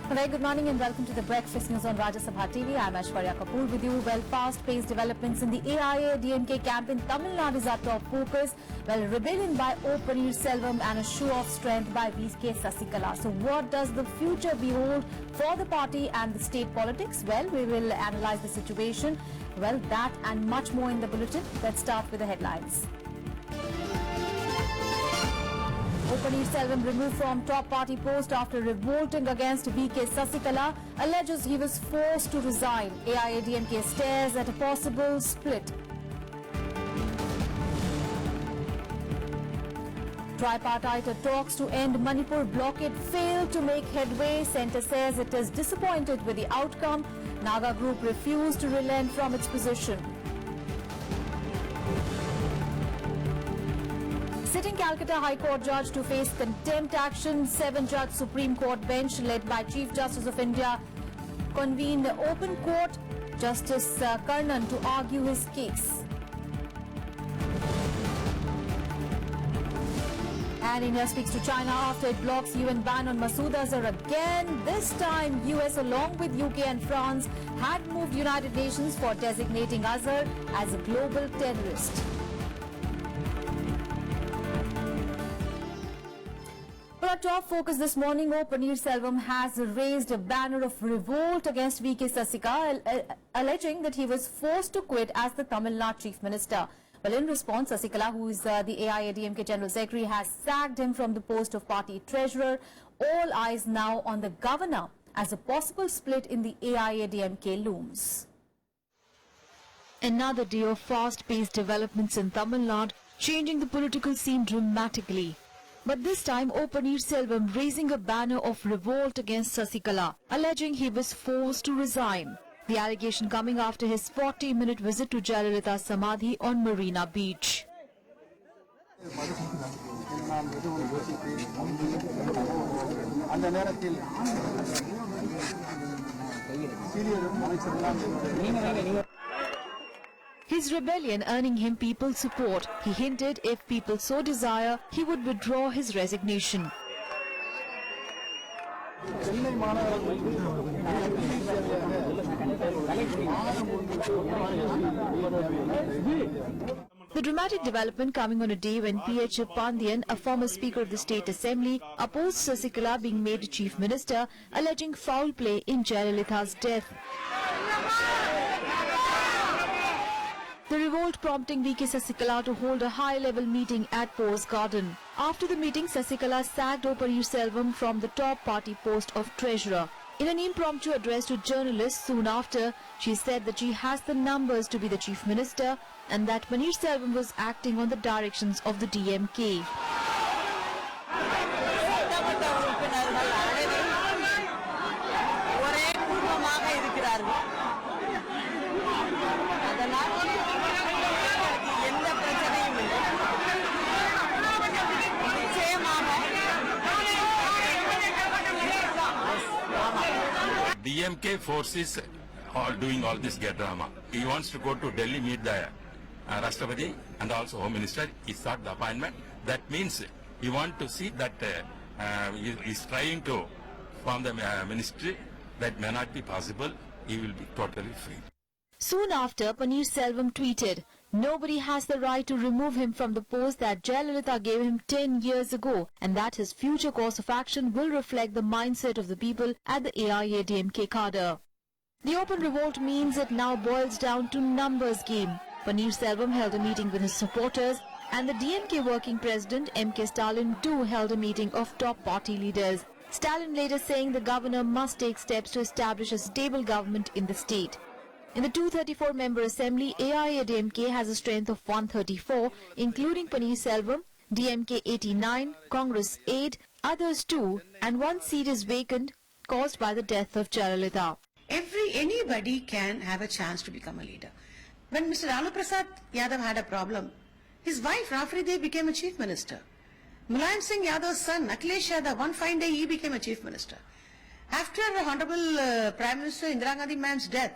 Very good morning and welcome to the Breakfast News on Rajya Sabha TV. I'm Aishwarya Kapoor with you. Well, fast-paced developments in the AIA-DMK camp in Tamil Nadu is our top focus. Well, rebellion by O. Paneerselvam and a show of strength by VK Sasikala. So what does the future behold for the party and the state politics? Well, we will analyze the situation. Well, that and much more in the bulletin. Let's start with the headlines. O. Paneerselvam removed from top party post after revolting against VK Sasikala, alleges he was forced to resign. AIA-DMK stares at a possible split. Tripartite talks to end Manipur blockade failed to make headway. Centre says it is disappointed with the outcome. Naga group refused to relent from its position. Sitting Calcutta High Court judge to face contempt action. 7-judge Supreme Court bench led by Chief Justice of India convened open court. Justice Karnan to argue his case. And India speaks to China after it blocks UN ban on Masood Azhar again. This time, US along with UK and France had moved United Nations for designating Azhar as a global terrorist. For our top focus this morning, O. Paneerselvam has raised a banner of revolt against VK Sasikala, alleging that he was forced to quit as the Tamil Nadu Chief Minister. Well, in response, Sasikala, who is the AIA-DMK General Secretary, has sacked him from the post of party treasurer. All eyes now on the governor as a possible split in the AIA-DMK looms. Another day of fast-paced developments in Tamil Nadu, changing the political scene dramatically. But this time, O. Paneerselvam raising a banner of revolt against Sasikala, alleging he was forced to resign. The allegation coming after his 40-minute visit to Jayalalitha's Samadhi on Marina Beach. His rebellion earning him people's support. He hinted if people so desire, he would withdraw his resignation. The dramatic development coming on a day when P.H. Pandyan, a former Speaker of the State Assembly, opposed Sasikala being made Chief Minister, alleging foul play in Jayalalitha's death. The revolt prompting VK Sasikala to hold a high-level meeting at Pose Garden. After the meeting, Sasikala sacked O. Paneerselvam from the top party post of treasurer. In an impromptu address to journalists soon after, she said that she has the numbers to be the chief minister and that Paneerselvam was acting on the directions of the DMK. DMK forces are doing all this drama. He wants to go to Delhi, meet the Rashtrapati and also Home Minister. He sought the appointment. That means he wants to see that he is trying to form the ministry. That may not be possible. He will be totally free. Soon after, Paneerselvam tweeted, "Nobody has the right to remove him from the post that Jayalalitha gave him 10 years ago, and that his future course of action will reflect the mindset of the people at the AIA-DMK cadre." The open revolt means it now boils down to numbers game. Paneerselvam held a meeting with his supporters, and the DMK working president M.K. Stalin too held a meeting of top party leaders. Stalin later saying the governor must take steps to establish a stable government in the state. In the 234-member assembly, AIA-DMK has a strength of 134, including Paneerselvam, DMK 89, Congress 8, others 2, and one seat is vacant caused by the death of Jayalalitha. Anybody can have a chance to become a leader. When Mr. Lalu Prasad Yadav had a problem, his wife Rafri Dev became a chief minister. Mulayam Singh Yadav's son Akhilesh Yadav, one fine day he became a chief minister. After Honorable Prime Minister Indira Gandhi man's death,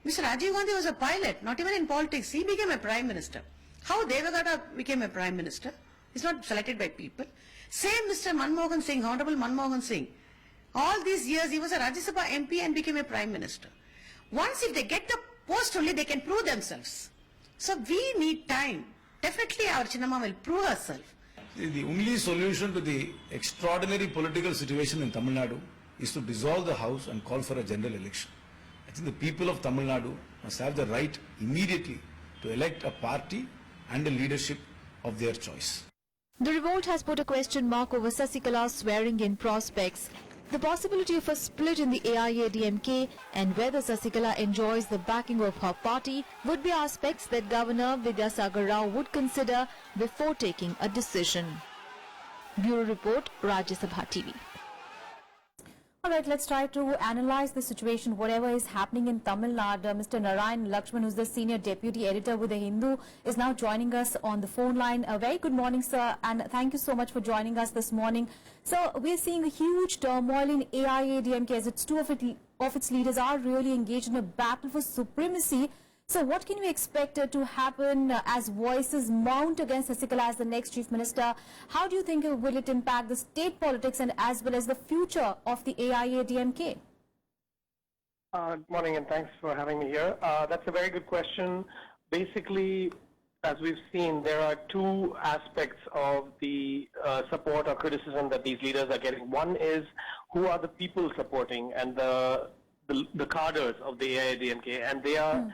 Mr. Rajiv Gandhi was a pilot, not even in politics. He became a prime minister. How Devagada became a prime minister? He's not selected by people. Same Mr. Manmohan Singh, Honorable Manmohan Singh, All these years, he was a Rajya Sabha MP and became a Prime Minister. Once if they get the post only, they can prove themselves. So we need time. Definitely our Chinnamma will prove herself. The only solution to the extraordinary political situation in Tamil Nadu is to dissolve the House and call for a general election. I think the people of Tamil Nadu must have the right immediately to elect a party and a leadership of their choice. The revolt has put a question mark over Sasikala's swearing-in prospects. The possibility of a split in the AIADMK and whether Sasikala enjoys the backing of her party would be aspects that Governor Vidyasagar Rao would consider before taking a decision. Bureau Report, Rajya Sabha TV. Alright, let's try to analyze the situation, whatever is happening in Tamil Nadu. Mr. Narayan Lakshman, who's the senior deputy editor with The Hindu, is now joining us on the phone line. A very good morning, sir, and thank you so much for joining us this morning. So, we're seeing a huge turmoil in AIADMK as its two of its leaders are really engaged in a battle for supremacy. So what can we expect to happen as voices mount against Sasikala as the next Chief Minister? How do you think will it impact the state politics and as well as the future of the AIADMK? Good morning and thanks for having me here. That's a very good question. Basically, as we've seen, there are two aspects of the support or criticism that these leaders are getting. One is who are the people supporting and the cadres of the AIADMK, and they are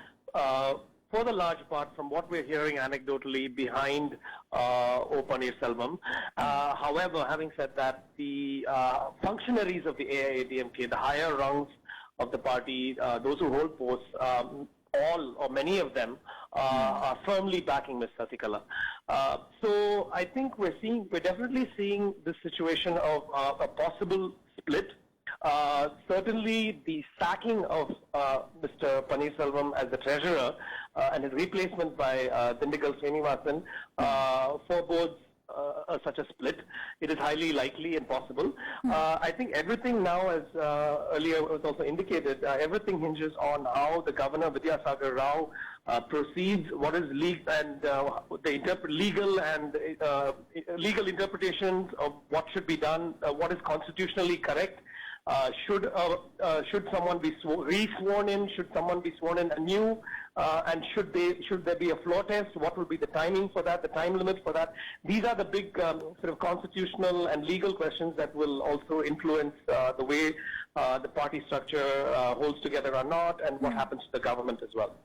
for the large part, from what we're hearing anecdotally, behind O. Paneerselvam. However, having said that, the functionaries of the AIADMK, the higher rungs of the party, those who hold posts, all or many of them are firmly backing Ms. Sasikala. So I think we're definitely seeing this situation of a possible split. Certainly, the sacking of Mr. Paneerselvam as the treasurer and his replacement by Dindigul Srinivasan forebodes such a split. It is highly likely and possible. I think everything now, as earlier was also indicated, everything hinges on how the Governor Vidyasagar Rao proceeds, what is legal and the legal interpretations of what should be done, what is constitutionally correct. Should someone be re-sworn in? Should someone be sworn in anew? And should there be a floor test? What will be the timing for that? The time limit for that? These are the big sort of constitutional and legal questions that will also influence the way the party structure holds together or not, and what happens to the government as well.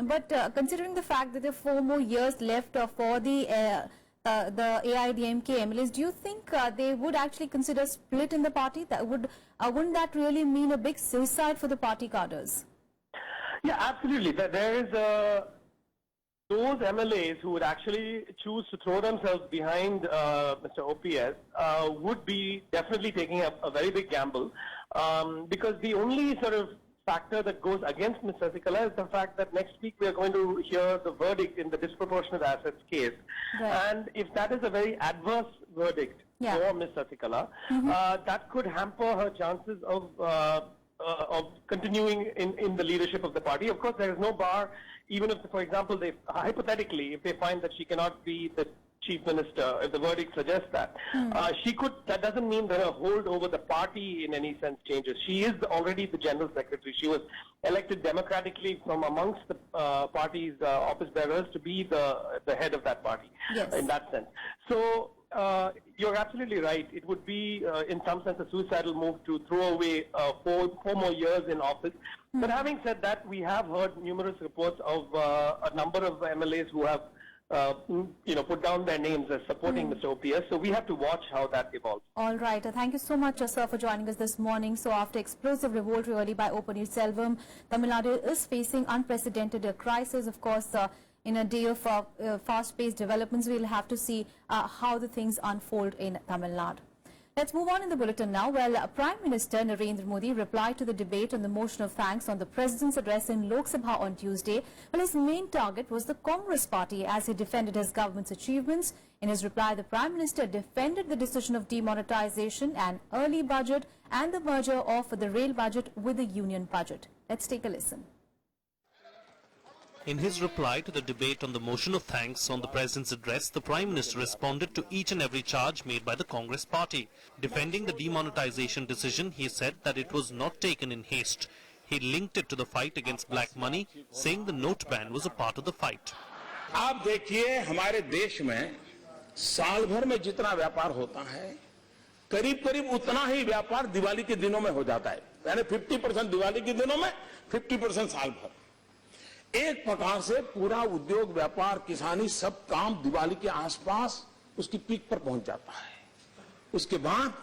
But considering the fact that there are 4 more years left for the AIADMK MLAs, do you think they would actually consider split in the party? That wouldn't that really mean a big suicide for the party cadres? Yeah, absolutely. There is those MLAs who would actually choose to throw themselves behind Mr. OPS would be definitely taking a very big gamble, because the only sort of factor that goes against Ms. Sasikala is the fact that next week we are going to hear the verdict in the disproportionate assets case. Right. And if that is a very adverse verdict for Ms. Sasikala, that could hamper her chances of continuing in the leadership of the party. Of course, there is no bar, even if, for example, hypothetically, if they find that she cannot be the Chief Minister, if the verdict suggests that, that doesn't mean that her hold over the party in any sense changes. She is already the General Secretary. She was elected democratically from amongst the party's office bearers to be the head of that party, in that sense. So you're absolutely right. It would be, in some sense, a suicidal move to throw away 4 more years in office. But having said that, we have heard numerous reports of a number of MLAs who have put down their names as supporting Mr. OPS. So we have to watch how that evolves. All right. Thank you so much, sir, for joining us this morning. So after explosive revolt really by O. Paneerselvam, Tamil Nadu is facing unprecedented crisis. Of course, in a day of fast-paced developments, we'll have to see how the things unfold in Tamil Nadu. Let's move on in the bulletin now. Well, Prime Minister Narendra Modi replied to the debate on the motion of thanks on the President's address in Lok Sabha on Tuesday. Well, his main target was the Congress party as he defended his government's achievements. In his reply, the Prime Minister defended the decision of demonetization and early budget and the merger of the rail budget with the union budget. Let's take a listen. In his reply to the debate on the motion of thanks on the President's address, the Prime Minister responded to each and every charge made by the Congress party. Defending the demonetization decision, he said that it was not taken in haste. He linked it to the fight against black money, saying the note ban was a part of the fight. आप देखिए हमारे देश में साल भर में जितना व्यापार होता है करीब करीब उतना ही व्यापार दिवाली के दिनों में हो जाता है, यानी 50% दिवाली के दिनों में, 50% साल भर। एक प्रकार से पूरा उद्योग व्यापार किसानी सब काम दिवाली के आसपास उसकी पीक पर पहुंच जाता है। उसके बाद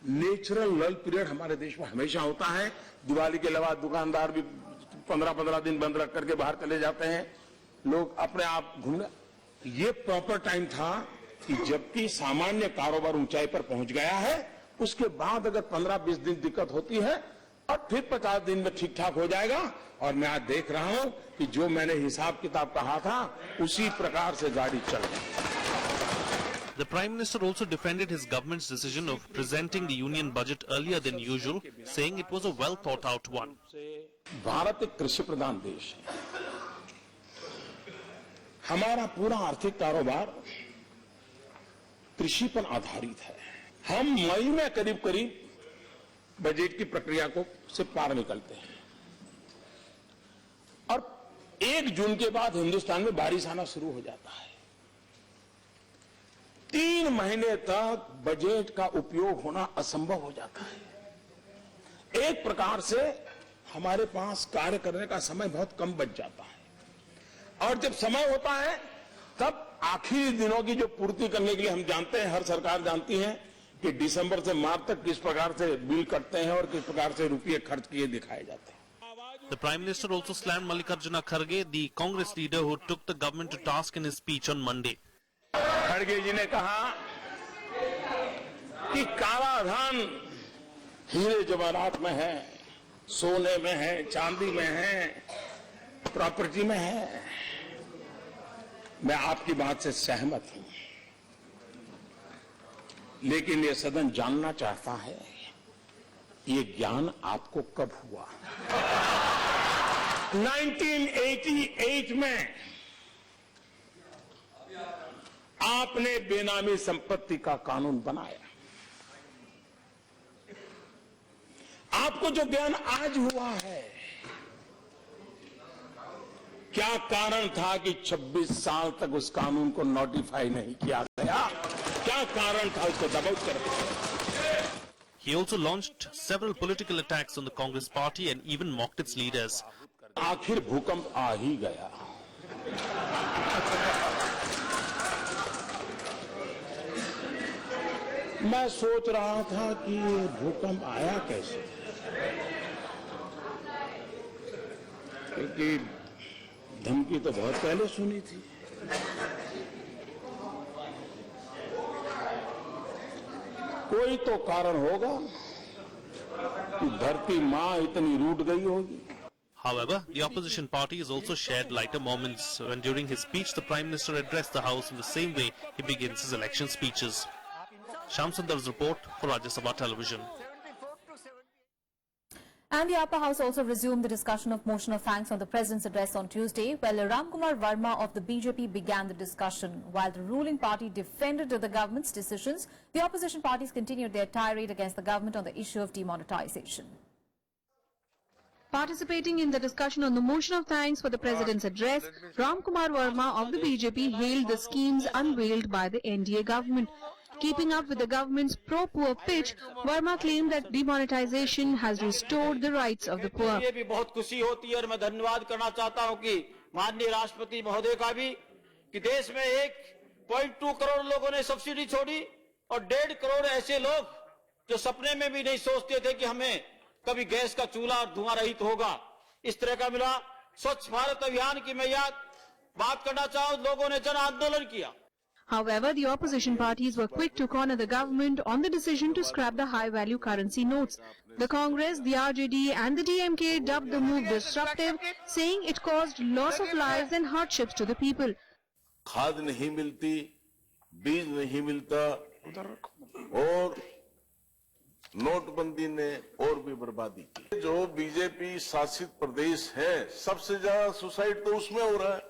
नेचुरल लल पीरियड हमारे देश में हमेशा होता है। दिवाली के अलावा दुकानदार भी 15-15 दिन बंद रख करके बाहर चले जाते हैं, लोग अपने आप घूमने। ये प्रॉपर टाइम था कि जबकि सामान्य कारोबार ऊंचाई पर पहुंच गया है, उसके बाद अगर 15-20 दिन दिक्कत होती है और फिर 50 दिन में ठीक ठाक हो जाएगा। और मैं आज देख रहा हूं कि जो मैंने हिसाब किताब कहा था उसी प्रकार से गाड़ी चल रही। The Prime Minister also defended his government's decision of presenting the union budget earlier than usual, saying it was a well thought out one. Bharat एक कृषि प्रधान देश है। हमारा पूरा आर्थिक कारोबार कृषि पर आधारित है। हम मई में करीब करीब बजट की प्रक्रिया को से पार निकलते हैं और 1 जून के बाद हिंदुस्तान में बारिश आना शुरू हो जाता है। 3 महीने तक बजट का उपयोग होना असंभव हो जाता है। एक प्रकार से हमारे पास कार्य करने का समय बहुत कम बच जाता है और जब समय होता है तब आखिरी दिनों की जो पूर्ति करने के लिए हम जानते हैं, हर सरकार जानती है कि दिसंबर से मार्च तक किस प्रकार से बिल कटते हैं और किस प्रकार से रुपये खर्च किए दिखाए जाते हैं। The Prime Minister also slammed Mallikarjuna Kharge, the Congress leader who took the government to task in his speech on Monday. खड़गे जी ने कहा कि काला धन हीरे जवाहरात में है, सोने में है, चांदी में है, प्रॉपर्टी में है। मैं आपकी बात से सहमत हूं, लेकिन ये सदन जानना चाहता है ये ज्ञान आपको कब हुआ? 1988 में आपने बेनामी संपत्ति का कानून बनाया। आपको जो ज्ञान आज हुआ है, क्या कारण था कि 26 साल तक उस कानून को नोटिफाई नहीं किया गया? क्या कारण था उसको दबाव करने? He also launched several political attacks on the Congress party and even mocked its leaders. आखिर भूकंप आ ही गया। मैं सोच रहा था कि ये भूकंप आया कैसे, क्योंकि धमकी तो बहुत पहले सुनी थी। कोई तो कारण होगा कि धरती मां इतनी रूठ गई होगी। However, the opposition parties also shared lighter moments when during his speech the Prime Minister addressed the House in the same way he begins his election speeches. Shyam Sundar's report for Rajya Sabha Television. And the upper house also resumed the discussion of motion of thanks on the President's address on Tuesday, while Ramkumar Verma of the BJP began the discussion. While the ruling party defended the government's decisions, the opposition parties continued their tirade against the government on the issue of demonetization. Participating in the discussion on the motion of thanks for the President's address, Ramkumar Verma of the BJP hailed the schemes unveiled by the NDA government. Keeping up with the government's pro-poor pitch, Verma claimed that demonetization has restored the rights of the poor. मुझे भी बहुत खुशी होती है और मैं धन्यवाद करना चाहता हूं कि माननीय राष्ट्रपति महोदय का भी कि देश में 1.2 करोड़ लोगों ने सब्सिडी छोड़ी और 1.5 करोड़ ऐसे लोग जो सपने में भी नहीं सोचते थे कि हमें कभी गैस का चूल्हा और धुआं रहित होगा, इस तरह का मिला। स्वच्छ भारत अभियान की मैं बात करना चाहूं, लोगों ने जन आंदोलन किया। However, the opposition parties were quick to corner the government on the decision to scrap the high-value currency notes. The Congress, the RJD and the DMK dubbed the move disruptive, saying it caused loss of lives and hardships to the people. खाद नहीं मिलती, बीज नहीं मिलता और नोटबंदी ने और भी बर्बादी की। जो बीजेपी शासित प्रदेश है, सबसे ज्यादा सुसाइड तो उसमें हो रहा है,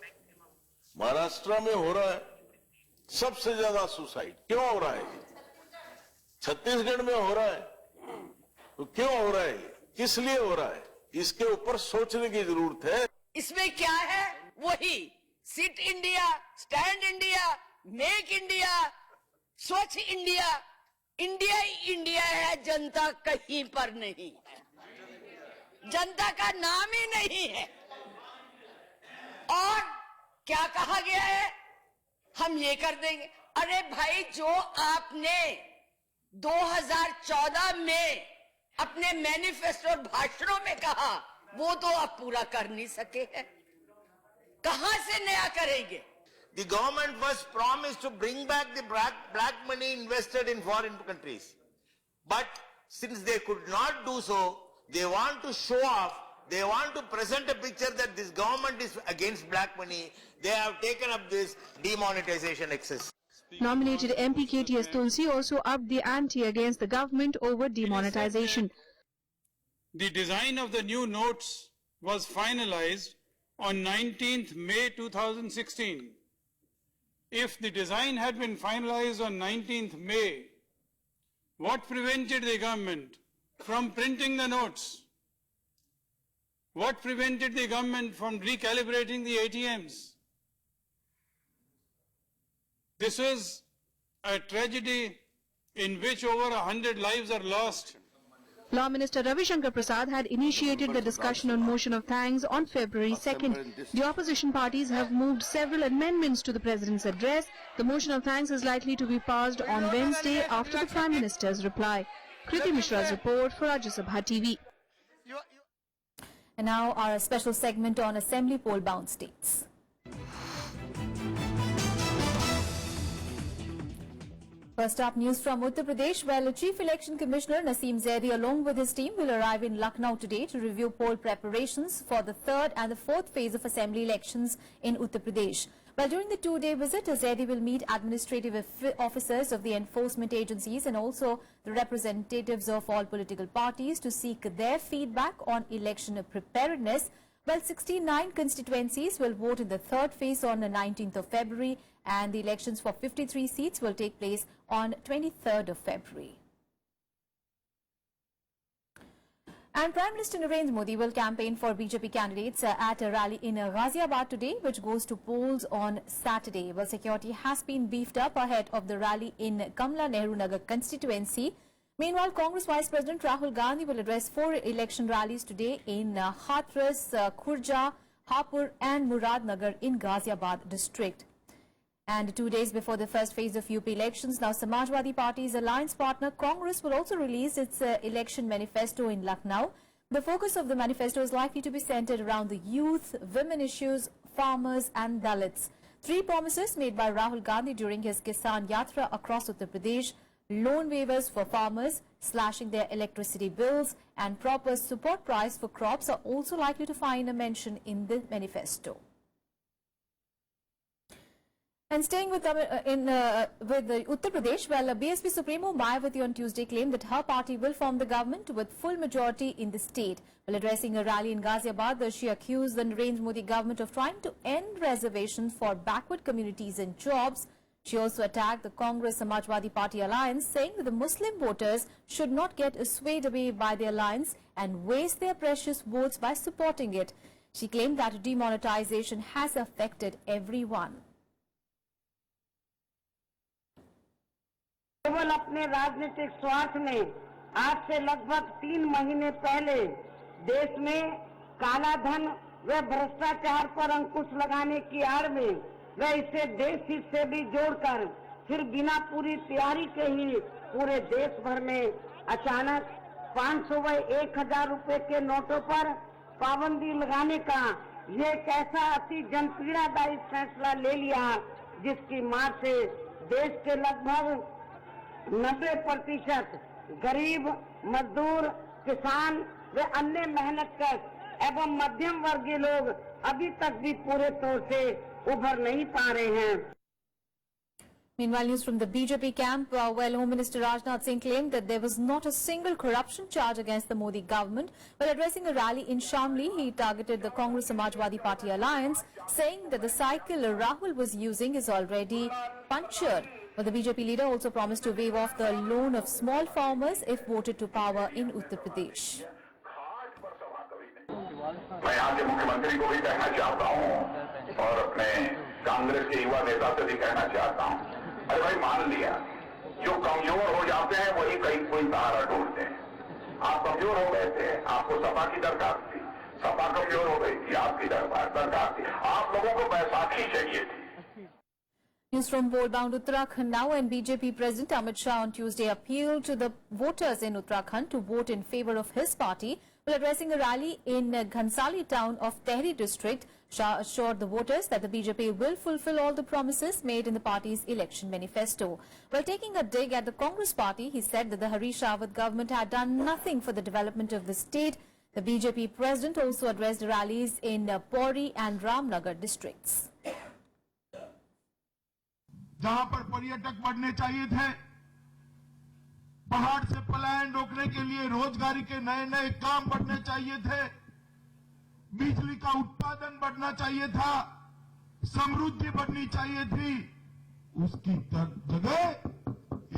महाराष्ट्र में हो रहा है सबसे ज्यादा सुसाइड। क्यों हो रहा है? छत्तीसगढ़ में हो रहा है, तो क्यों हो रहा है? किस लिए हो रहा है? इसके ऊपर सोचने की जरूरत है। इसमें क्या है? वही sit India, stand India, make India, Swachh India. India ही इंडिया है, जनता कहीं पर नहीं है, जनता का नाम ही नहीं है। और क्या कहा गया है? हम ये कर देंगे। अरे भाई, जो आपने 2014 में अपने मैनिफेस्टो और भाषणों में कहा, वो तो आप पूरा कर नहीं सके हैं। कहां से नया करेंगे? The government was promised to bring back the black money invested in foreign countries. But since they could not do so, they want to show off, they want to present a picture that this government is against black money. They have taken up this demonetization exercise. Nominated MP KTS Tulsi also upped the ante against the government over demonetization. The design of the new notes was finalized on 19th May 2016. If the design had been finalized on 19th May, what prevented the government from printing the notes? What prevented the government from recalibrating the ATMs? This is a tragedy in which over 100 lives are lost. Law Minister Ravi Shankar Prasad had initiated the discussion on motion of thanks on February 2nd. The opposition parties have moved several amendments to the President's address. The motion of thanks is likely to be passed on Wednesday after the Prime Minister's reply. Kriti Mishra's report for Rajya Sabha TV. And now our special segment on Assembly poll-bound states. First up, news from Uttar Pradesh, where Chief Election Commissioner Naseem Zaidi along with his team will arrive in Lucknow today to review poll preparations for the third and the fourth phase of assembly elections in Uttar Pradesh. While during the two-day visit, Zaidi will meet administrative officers of the enforcement agencies and also the representatives of all political parties to seek their feedback on election preparedness. While 69 constituencies will vote in the third phase on the 19th of February, and the elections for 53 seats will take place on 23rd of February. And Prime Minister Narendra Modi will campaign for BJP candidates at a rally in Ghaziabad today, which goes to polls on Saturday. Well, security has been beefed up ahead of the rally in Kamla Nehru Nagar constituency. Meanwhile, Congress Vice President Rahul Gandhi will address 4 election rallies today in Hathras, Khurja, Hapur and Muradnagar in Ghaziabad district. And 2 days before the first phase of UP elections, now Samajwadi Party's alliance partner Congress will also release its election manifesto in Lucknow. The focus of the manifesto is likely to be centered around the youth, women issues, farmers and Dalits. 3 promises made by Rahul Gandhi during his Kisan Yatra across Uttar Pradesh: loan waivers for farmers, slashing their electricity bills and proper support price for crops are also likely to find a mention in the manifesto. And staying with Uttar Pradesh, well, BSP Supremo Mayawati on Tuesday claimed that her party will form the government with full majority in the state. While addressing a rally in Ghaziabad, she accused the Narendra Modi government of trying to end reservations for backward communities and jobs. She also attacked the Congress Samajwadi Party alliance, saying that the Muslim voters should not get swayed away by the alliance and waste their precious votes by supporting it. She claimed that demonetization has affected everyone. केवल अपने राजनीतिक स्वार्थ में आज से लगभग 3 महीने पहले देश में काला धन व भ्रष्टाचार पर अंकुश लगाने की आड़ में व इसे देश हित से भी जोड़कर फिर बिना पूरी तैयारी के ही पूरे देश भर में अचानक 500 व 1000 रुपए के नोटों पर पाबंदी लगाने का ये एक ऐसा अति जनपीड़ादायी फैसला ले लिया जिसकी मार से देश के लगभग 90% गरीब, मजदूर, किसान व अन्य मेहनतकश एवं मध्यम वर्गीय लोग अभी तक भी पूरे तौर से उभर नहीं पा रहे हैं. Meanwhile, news from the BJP camp, where Home Minister Rajnath Singh claimed that there was not a single corruption charge against the Modi government. While addressing a rally in Shamli, he targeted the Congress Samajwadi Party alliance, saying that the cycle Rahul was using is already punctured. But the BJP leader also promised to waive off the loan of small farmers if voted to power in Uttar Pradesh. मैं यहाँ के मुख्यमंत्री को भी कहना चाहता हूँ और अपने कांग्रेस के युवा नेता से भी कहना चाहता हूँ, अरे भाई मान लिया, जो कमजोर हो जाते हैं वही कहीं कोई सहारा ढूंढते हैं। आप कमजोर हो गए थे, आपको सपा की दरकार थी, सपा कमजोर हो गई थी, आपकी दरकार थी, आप लोगों को बैसाखी चाहिए थी। News from poll-bound Uttarakhand now, and BJP President Amit Shah on Tuesday appealed to the voters in Uttarakhand to vote in favour of his party. While addressing a rally in Ghansali town of Tehri district, Shah assured the voters that the BJP will fulfill all the promises made in the party's election manifesto. While taking a dig at the Congress party, he said that the Harish Rawat government had done nothing for the development of the state. The BJP president also addressed rallies in Pauri and Ramnagar districts. जहां पर पर्यटक बढ़ने चाहिए थे, पहाड़ से पलायन रोकने के लिए रोजगारी के नए नए काम बढ़ने चाहिए थे, बिजली का उत्पादन बढ़ना चाहिए था, समृद्धि बढ़नी चाहिए थी, उसकी जगह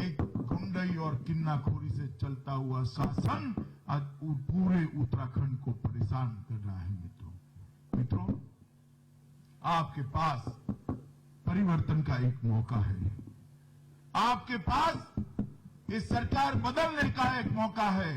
एक गुंडई और किन्नाखोरी से चलता हुआ शासन आज पूरे उत्तराखंड को परेशान कर रहा है। मित्रों, आपके पास परिवर्तन का एक मौका है, आपके पास इस सरकार बदलने का एक मौका है।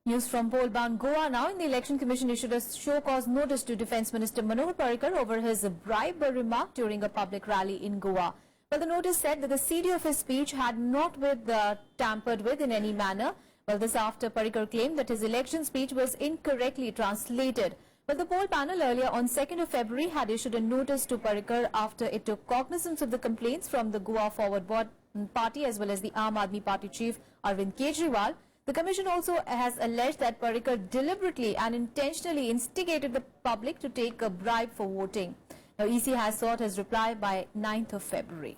News from poll-bound Goa now. In the Election Commission issued a show-cause notice to Defence Minister Manohar Parrikar over his bribe remark during a public rally in Goa. Well, the notice said that the CD of his speech had not been tampered with in any manner. Well, this after Parrikar claimed that his election speech was incorrectly translated. Well, the poll panel earlier on 2nd of February had issued a notice to Parrikar after it took cognizance of the complaints from the Goa Forward Party as well as the Aam Aadmi Party chief Arvind Kejriwal. The commission also has alleged that Parrikar deliberately and intentionally instigated the public to take a bribe for voting. Now, EC has sought his reply by 9th of February.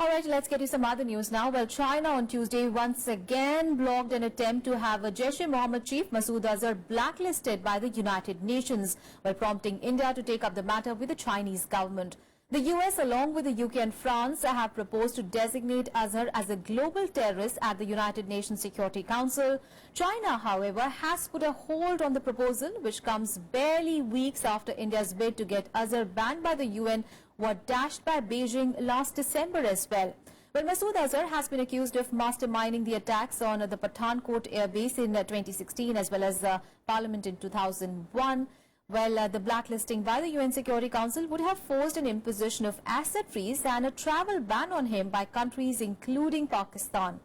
Alright, let's get you some other news now. Well, China on Tuesday once again blocked an attempt to have a Jaish-e-Mohammed chief Masood Azhar blacklisted by the United Nations, while prompting India to take up the matter with the Chinese government. The US, along with the UK and France, have proposed to designate Azhar as a global terrorist at the United Nations Security Council. China, however, has put a hold on the proposal, which comes barely weeks after India's bid to get Azhar banned by the UN were dashed by Beijing last December as well. Well, Masood Azhar has been accused of masterminding the attacks on the Pathankot air base in 2016 as well as Parliament in 2001. Well, the blacklisting by the UN Security Council would have forced an imposition of asset freeze and a travel ban on him by countries including Pakistan.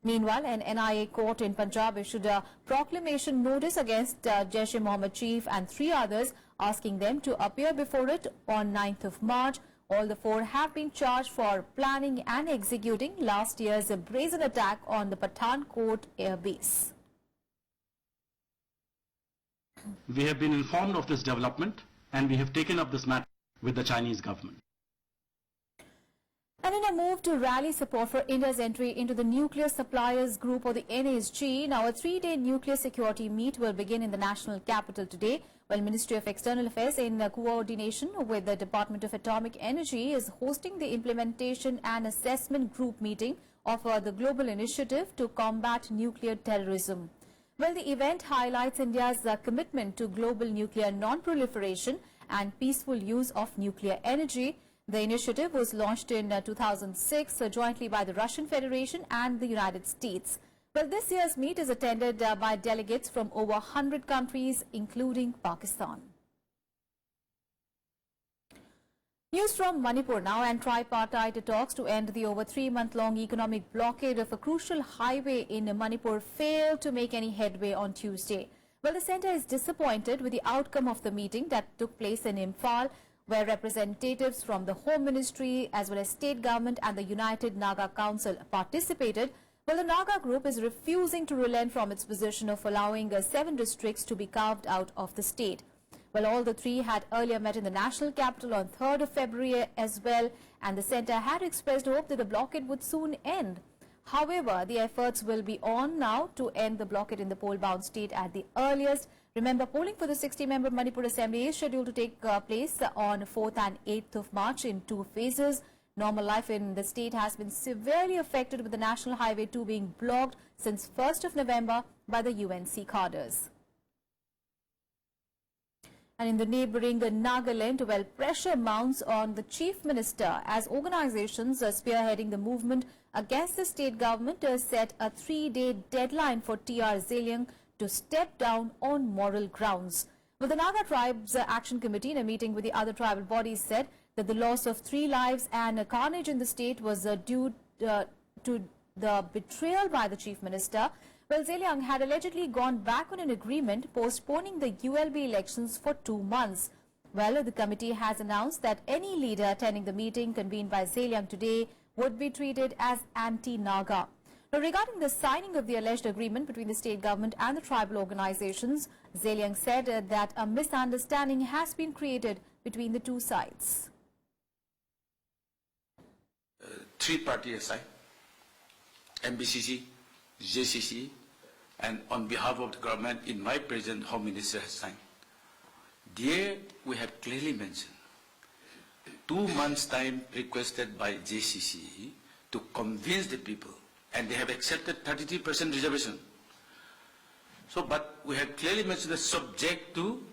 Meanwhile, an NIA court in Punjab issued a proclamation notice against Jaish-e-Mohammed chief and 3 others, asking them to appear before it on 9th of March. All the 4 have been charged for planning and executing last year's brazen attack on the Pathankot air base. We have been informed of this development and we have taken up this matter with the Chinese government. And in a move to rally support for India's entry into the Nuclear Suppliers Group or the NSG, now a 3-day nuclear security meet will begin in the national capital today, while Ministry of External Affairs in coordination with the Department of Atomic Energy is hosting the implementation and assessment group meeting of the global initiative to combat nuclear terrorism. Well, the event highlights India's commitment to global nuclear non-proliferation and peaceful use of nuclear energy. The initiative was launched in 2006 jointly by the Russian Federation and the United States. Well, this year's meet is attended by delegates from over 100 countries, including Pakistan. News from Manipur now, and tripartite talks to end the over 3-month-long economic blockade of a crucial highway in Manipur failed to make any headway on Tuesday. Well, the centre is disappointed with the outcome of the meeting that took place in Imphal, where representatives from the Home Ministry as well as state government and the United Naga Council participated. Well, the Naga group is refusing to relent from its position of allowing 7 districts to be carved out of the state. Well, all the three had earlier met in the national capital on 3rd of February as well, and the centre had expressed hope that the blockade would soon end. However, the efforts will be on now to end the blockade in the poll-bound state at the earliest. Remember, polling for the 60-member Manipur Assembly is scheduled to take place on 4th and 8th of March in 2 phases. Normal life in the state has been severely affected, with the National Highway 2 being blocked since 1st of November by the UNC cadres. And in the neighbouring Nagaland, well, pressure mounts on the Chief Minister as organisations spearheading the movement against the state government set a 3-day deadline for TR Zeliang to step down on moral grounds. Well, the Naga Tribes Action Committee, in a meeting with the other tribal bodies, said that the loss of 3 lives and carnage in the state was due to the betrayal by the Chief Minister. Well, Zeliang had allegedly gone back on an agreement postponing the ULB elections for 2 months. Well, the committee has announced that any leader attending the meeting convened by Zeliang today would be treated as anti-Naga. Now, regarding the signing of the alleged agreement between the state government and the tribal organizations, Zeliang said that a misunderstanding has been created between the two sides. 3 parties signed, MBCC, JCC, and on behalf of the government, in my presence, Home Minister has signed. There we have clearly mentioned 2 months' time requested by JCC to convince the people, and they have accepted 33% reservation. So, but we have clearly mentioned that subject to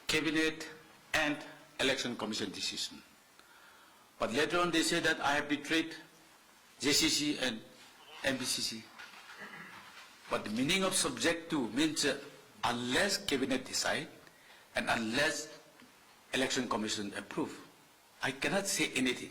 Cabinet and Election Commission decision. But later on they say that I have betrayed JCC and MBCC. But the meaning of subject to means unless Cabinet decide and unless Election Commission approve, I cannot say anything.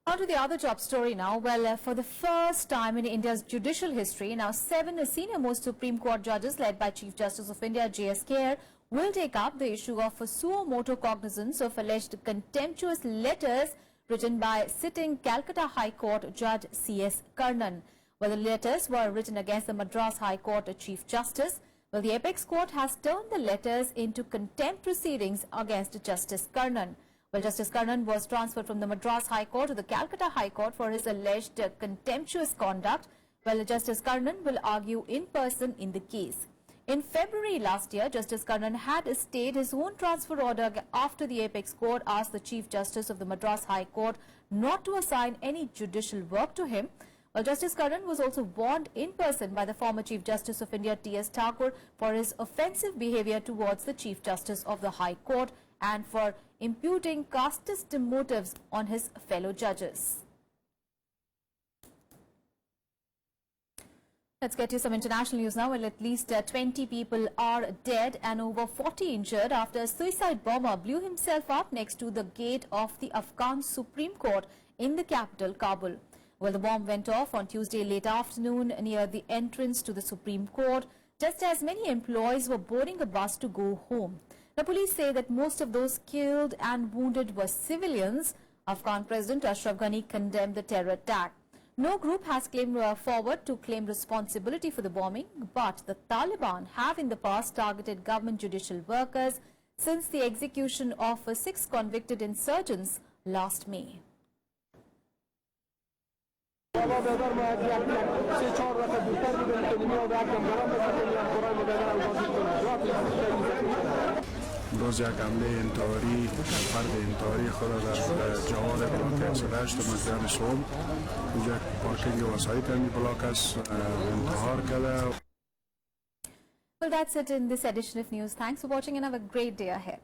On to the other top story now. Well, for the first time in India's judicial history, now 7 senior-most Supreme Court judges led by Chief Justice of India J.S. Kher will take up the issue of suo motu cognizance of alleged contemptuous letters written by sitting Calcutta High Court Judge C.S. Karnan. Well, the letters were written against the Madras High Court Chief Justice. Well, the Apex Court has turned the letters into contempt proceedings against Justice Karnan. Well, Justice Karnan was transferred from the Madras High Court to the Calcutta High Court for his alleged contemptuous conduct. Well, Justice Karnan will argue in person in the case. In February last year, Justice Karnan had stayed his own transfer order after the Apex Court asked the Chief Justice of the Madras High Court not to assign any judicial work to him. Well, Justice Karnan was also warned in person by the former Chief Justice of India T.S. Thakur for his offensive behaviour towards the Chief Justice of the High Court and for imputing casteist motives on his fellow judges. Let's get to some international news now. Well, at least 20 people are dead and over 40 injured after a suicide bomber blew himself up next to the gate of the Afghan Supreme Court in the capital, Kabul. Well, the bomb went off on Tuesday late afternoon near the entrance to the Supreme Court, just as many employees were boarding a bus to go home. The police say that most of those killed and wounded were civilians. Afghan President Ashraf Ghani condemned the terror attack. No group has claimed forward to claim responsibility for the bombing, but the Taliban have in the past targeted government judicial workers since the execution of 6 convicted insurgents last May. روز یک حمله انتحاری فرد انتحاری خود در جوار بلاک 88 مسجد صبح اینجا پارکینگ وسایط این بلاک است انتحار کرده. Well, that's it in this edition of news. Thanks for watching and have a great day ahead.